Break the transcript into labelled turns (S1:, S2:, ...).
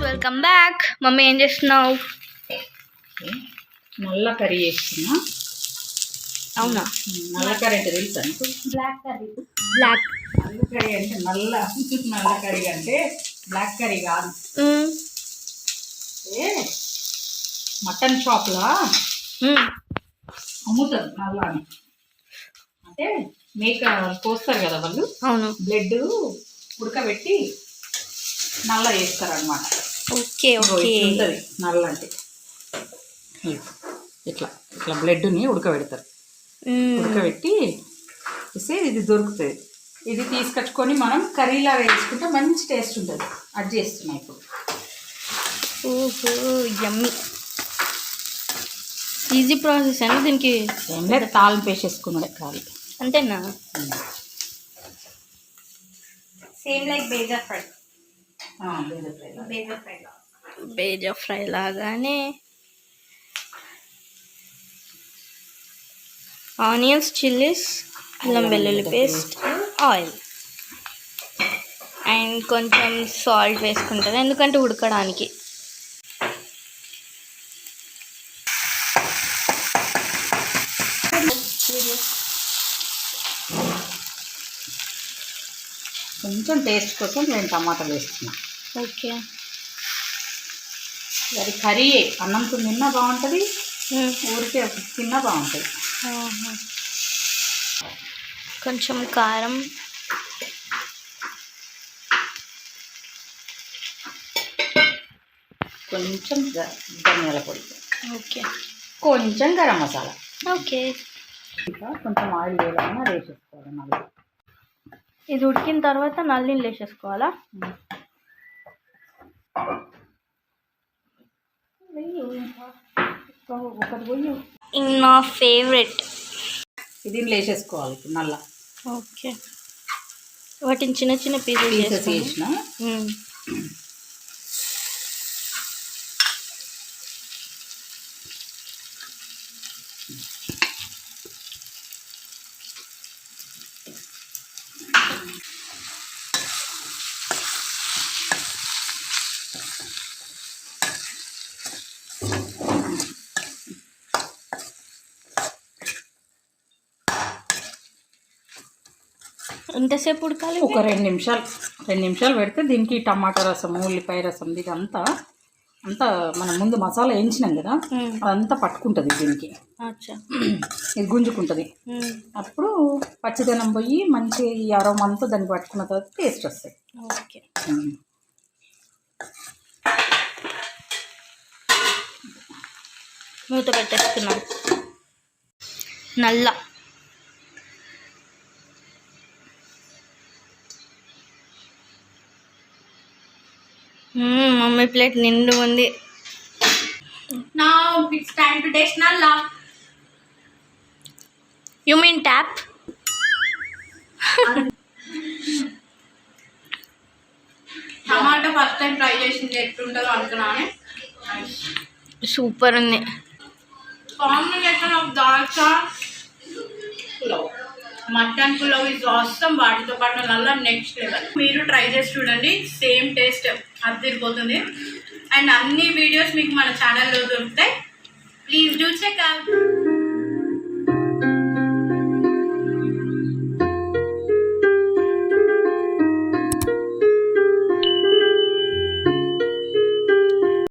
S1: Welcome back. Mummy ఏం చేస్తున్నావు?
S2: నల్ల కర్రీ చేస్తున్నా.
S1: అవునా?
S2: నల్ల కర్రీ అంటే తెలుసా నీకు?
S1: Black curry. బ్లాక్
S2: నల్ల కర్రీ అంటే నల్ల కర్రీ అంటే బ్లాక్ కర్రీ కాదు. ఏ మటన్ షాప్లా అమ్ముతారు నల్ల అని. అంటే మేక కోస్తారు కదా వాళ్ళు. అవును. బ్లడ్ ఉడకబెట్టి నల్ల చేస్తారు అన్నమాట.
S1: Okay okay.
S2: ఉంటుంది నల్ల అంటే ఇట్లా ఇట్లా బ్లడ్ని ఉడకబెడతారు. ఉడకబెట్టి ఇస్తే ఇది దొరుకుతుంది. ఇది తీసుకొచ్చుకొని మనం కర్రీలాగా వేసుకుంటే మంచి టేస్ట్ ఉంటుంది. అది చేస్తున్నాయి ఇప్పుడు.
S1: ఓహో యమ్మీ. ఈజీ ప్రాసెస్ అండి దీనికి.
S2: ఏం లేదు, తాలింపు వేసేసుకున్నాడే ఖాళీ.
S1: అంతేనా? Same like bheja fry. Bheja fry లాగానే ఆనియన్స్, చిల్లీస్, అల్లం వెల్లుల్లి పేస్ట్, ఆయిల్ అండ్ కొంచెం సాల్ట్ వేసుకుంటాను ఎందుకంటే ఉడకడానికి.
S2: కొంచెం టేస్ట్ కోసం నేను టమాటాలు వేస్తున్నాను.
S1: ఓకే.
S2: అది కర్రీ అన్నంతో తిన్నా బాగుంటుంది, ఊరికే తిన్నా బాగుంటుంది.
S1: కొంచెం కారం,
S2: కొంచెం ధనియాల పొడి,
S1: ఓకే,
S2: కొంచెం గరం మసాలా,
S1: ఓకే.
S2: ఇంకా కొంచెం ఆయిల్ వేయాలన్నా వేసేసుకోవాలి. మళ్ళీ
S1: ఇది ఉడికిన తర్వాత నల్లిని వేసేసుకోవాలా? నా ఫేవరెట్
S2: ఇది వేసేసుకోవాలి ఇప్పుడు నల్ల.
S1: ఓకే. వాటిని చిన్న చిన్న పీసెస్
S2: వేసిన
S1: ఎంతసేపు ఉడకాలి?
S2: ఒక 2 నిమిషాలు పెడితే దీనికి టమాటా రసం, ఉల్లిపాయ రసం ఇదంతా మనం ముందు మసాలా వేయించినాం కదా అదంతా పట్టుకుంటుంది దీనికి. ఇది గుంజుకుంటుంది. అప్పుడు పచ్చిదనం పోయి మంచి అరోమా అంతా దాన్ని పట్టుకున్న తర్వాత టేస్ట్ వస్తాయి.
S1: ఓకే. మూత పెట్టేస్తున్నాం. నల్ల మమ్మీ ప్లేట్ నిండు ఉంది.
S3: Now it's time to taste nalla.
S1: You mean tap?
S3: Tomato first time try చేసింది ఎట్లుంటుందో అనుకున్నాను.
S1: సూపర్ ఉంది.
S3: Combination of dalcha pulao, mutton pulao is awesome. వాటితో పాటు నల్ల నెక్స్ట్ లెవెల్. మీరు ట్రై చేసి చూడండి, సేమ్ టేస్ట్ అదిరిపోతుంది. అండ్ అన్ని వీడియోస్ మీకు మన ఛానల్లో దొరుకుతాయి. Please do check out.